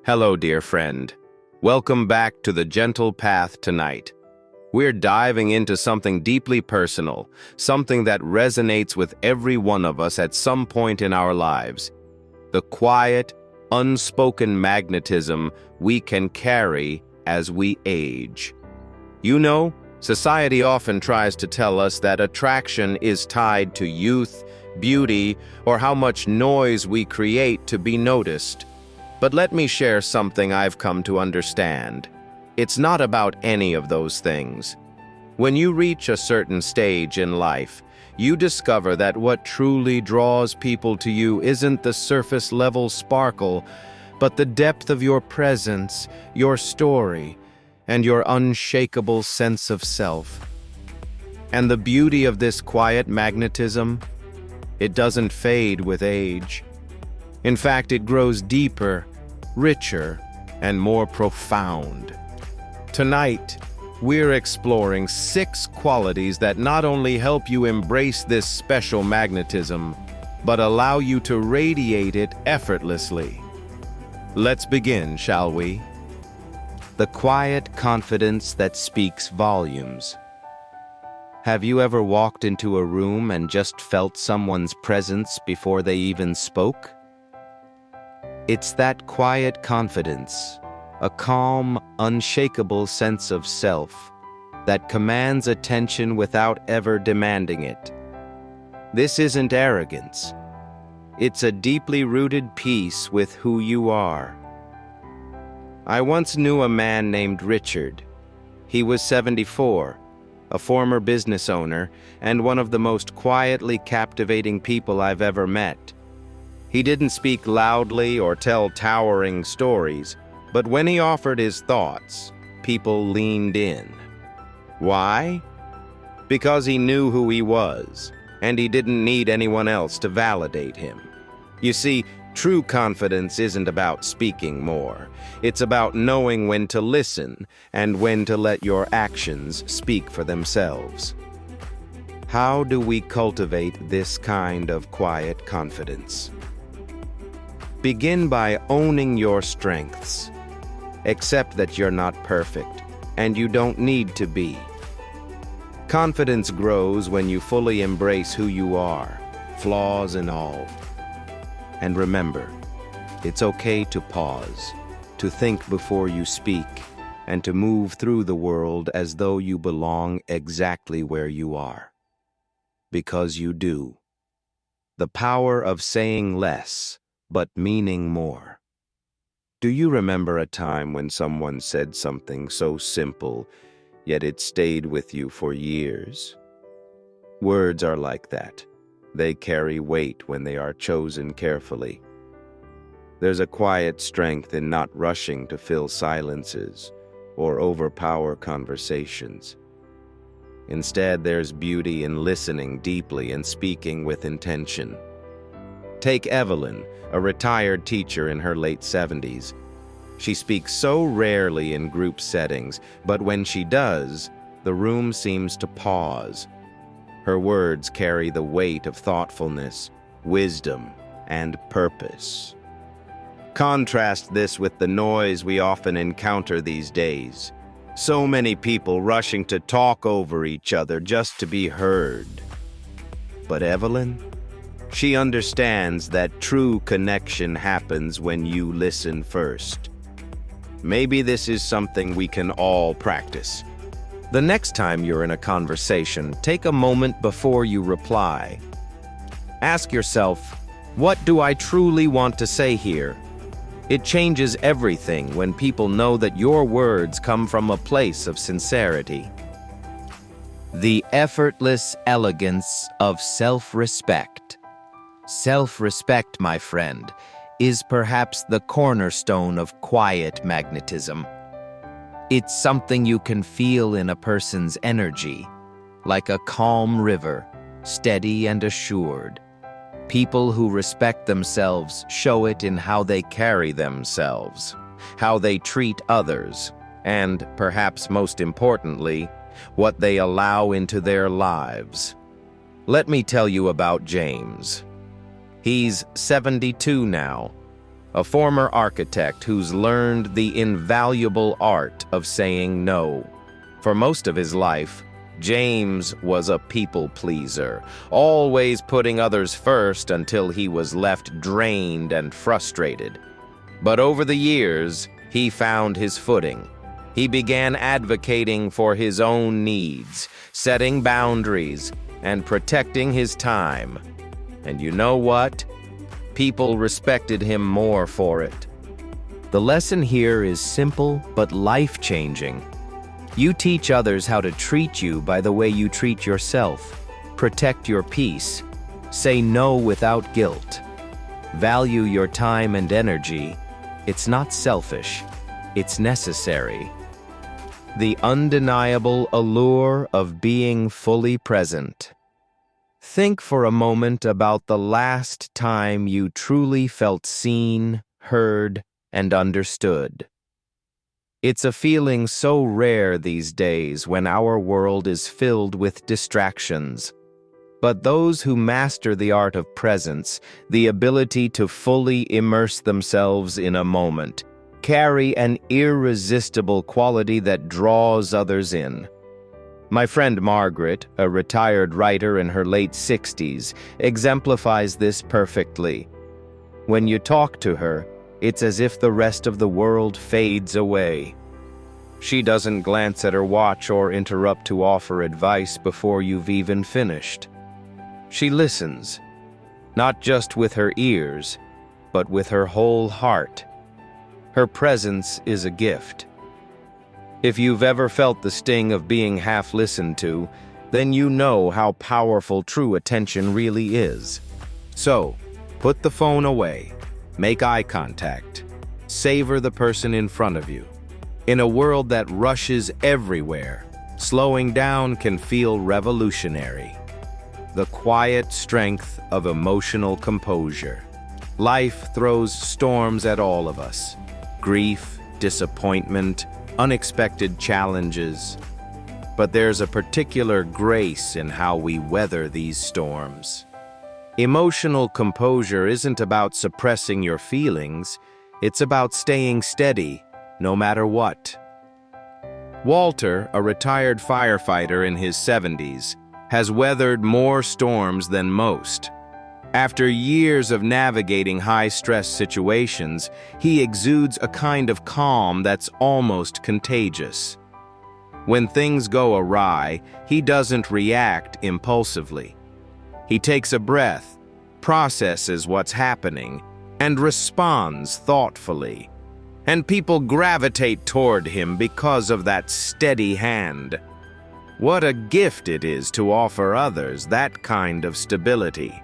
Hello, dear friend. Welcome back to the gentle path tonight. We're diving into something deeply personal, something that resonates with every one of us at some point in our lives. The quiet, unspoken magnetism we can carry as we age. You know, society often tries to tell us that attraction is tied to youth, beauty, or how much noise we create to be noticed. But let me share something I've come to understand. It's not about any of those things. When you reach a certain stage in life, you discover that what truly draws people to you isn't the surface-level sparkle, but the depth of your presence, your story, and your unshakable sense of self. And the beauty of this quiet magnetism, it doesn't fade with age. In fact, it grows deeper, richer, and more profound. Tonight, we're exploring 6 qualities that not only help you embrace this special magnetism, but allow you to radiate it effortlessly. Let's begin, shall we? The quiet confidence that speaks volumes. Have you ever walked into a room and just felt someone's presence before they even spoke? It's that quiet confidence, a calm, unshakable sense of self, that commands attention without ever demanding it. This isn't arrogance. It's a deeply rooted peace with who you are. I once knew a man named Richard. He was 74. A former business owner, and one of the most quietly captivating people I've ever met. He didn't speak loudly or tell towering stories, but when he offered his thoughts, people leaned in. Why? Because he knew who he was, and he didn't need anyone else to validate him. You see, true confidence isn't about speaking more. It's about knowing when to listen and when to let your actions speak for themselves. How do we cultivate this kind of quiet confidence? Begin by owning your strengths. Accept that you're not perfect, and you don't need to be. Confidence grows when you fully embrace who you are, flaws and all. And remember, it's okay to pause, to think before you speak, and to move through the world as though you belong exactly where you are. Because you do. The power of saying less, but meaning more. Do you remember a time when someone said something so simple, yet it stayed with you for years? Words are like that. They carry weight when they are chosen carefully. There's a quiet strength in not rushing to fill silences or overpower conversations. Instead, there's beauty in listening deeply and speaking with intention. Take Evelyn, a retired teacher in her late 70s. She speaks so rarely in group settings, but when she does, the room seems to pause. Her words carry the weight of thoughtfulness, wisdom, and purpose. Contrast this with the noise we often encounter these days. So many people rushing to talk over each other just to be heard. But Evelyn? She understands that true connection happens when you listen first. Maybe this is something we can all practice. The next time you're in a conversation, take a moment before you reply. Ask yourself, what do I truly want to say here? It changes everything when people know that your words come from a place of sincerity. The effortless elegance of self-respect. Self-respect, my friend, is perhaps the cornerstone of quiet magnetism. It's something you can feel in a person's energy, like a calm river, steady and assured. People who respect themselves show it in how they carry themselves, how they treat others, and, perhaps most importantly, what they allow into their lives. Let me tell you about James. He's 72 now, a former architect who's learned the invaluable art of saying no. For most of his life, James was a people pleaser, always putting others first until he was left drained and frustrated. But over the years, he found his footing. He began advocating for his own needs, setting boundaries, and protecting his time. And you know what? People respected him more for it. The lesson here is simple but life-changing. You teach others how to treat you by the way you treat yourself. Protect your peace. Say no without guilt. Value your time and energy. It's not selfish. It's necessary. The undeniable allure of being fully present. Think for a moment about the last time you truly felt seen, heard, and understood. It's a feeling so rare these days when our world is filled with distractions. But those who master the art of presence, the ability to fully immerse themselves in a moment, carry an irresistible quality that draws others in. My friend Margaret, a retired writer in her late 60s, exemplifies this perfectly. When you talk to her, it's as if the rest of the world fades away. She doesn't glance at her watch or interrupt to offer advice before you've even finished. She listens, not just with her ears, but with her whole heart. Her presence is a gift. If you've ever felt the sting of being half listened to, then you know how powerful true attention really is. So, put the phone away, make eye contact, savor the person in front of you. In a world that rushes everywhere, slowing down can feel revolutionary. The quiet strength of emotional composure. Life throws storms at all of us. Grief, disappointment, unexpected challenges. But there's a particular grace in how we weather these storms. Emotional composure isn't about suppressing your feelings, it's about staying steady, no matter what. Walter, a retired firefighter in his 70s, has weathered more storms than most. After years of navigating high-stress situations, he exudes a kind of calm that's almost contagious. When things go awry, he doesn't react impulsively. He takes a breath, processes what's happening, and responds thoughtfully. And people gravitate toward him because of that steady hand. What a gift it is to offer others that kind of stability.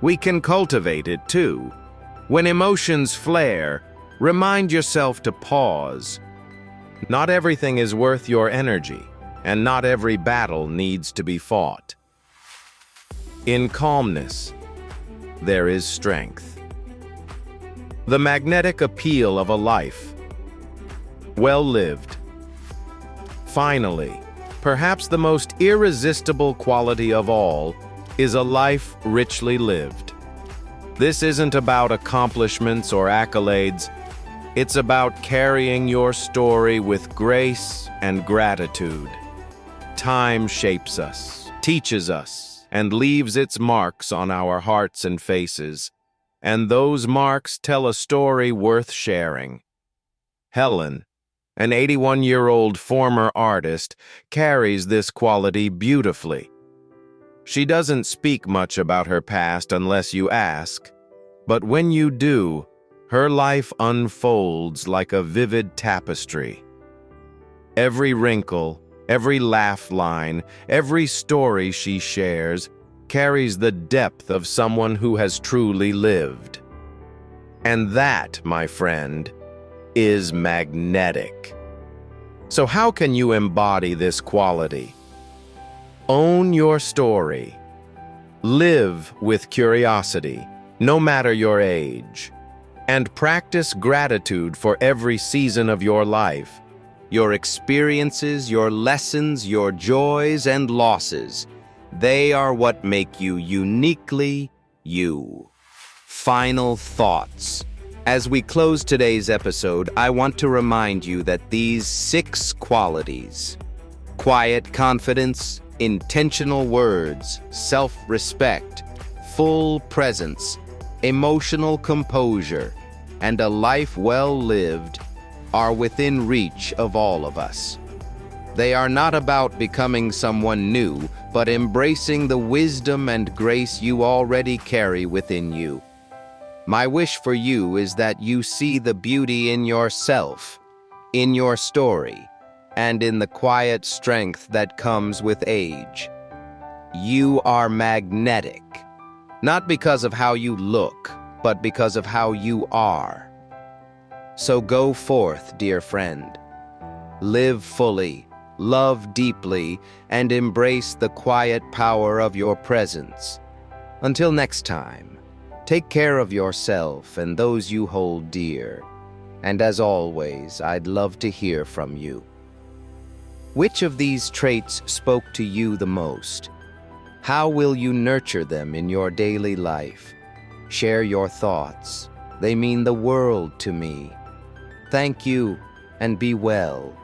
We can cultivate it too. When emotions flare, remind yourself to pause. Not everything is worth your energy, and not every battle needs to be fought. In calmness, there is strength. The magnetic appeal of a life well lived. Finally, perhaps the most irresistible quality of all is a life richly lived. This isn't about accomplishments or accolades. It's about carrying your story with grace and gratitude. Time shapes us, teaches us, and leaves its marks on our hearts and faces. And those marks tell a story worth sharing. Helen, an 81-year-old former artist, carries this quality beautifully. She doesn't speak much about her past unless you ask, but when you do, her life unfolds like a vivid tapestry. Every wrinkle, every laugh line, every story she shares carries the depth of someone who has truly lived. And that, my friend, is magnetic. So how can you embody this quality? Own your story. Live with curiosity, no matter your age. And practice gratitude for every season of your life. Your experiences, your lessons, your joys and losses. They are what make you uniquely you. Final thoughts. As we close today's episode, I want to remind you that these 6 qualities, quiet confidence, intentional words, self-respect, full presence, emotional composure, and a life well lived, are within reach of all of us. They are not about becoming someone new, but embracing the wisdom and grace you already carry within you. My wish for you is that you see the beauty in yourself, in your story, and in the quiet strength that comes with age. You are magnetic, not because of how you look, but because of how you are. So go forth, dear friend. Live fully, love deeply, and embrace the quiet power of your presence. Until next time, take care of yourself and those you hold dear. And as always, I'd love to hear from you. Which of these traits spoke to you the most? How will you nurture them in your daily life? Share your thoughts. They mean the world to me. Thank you, and be well.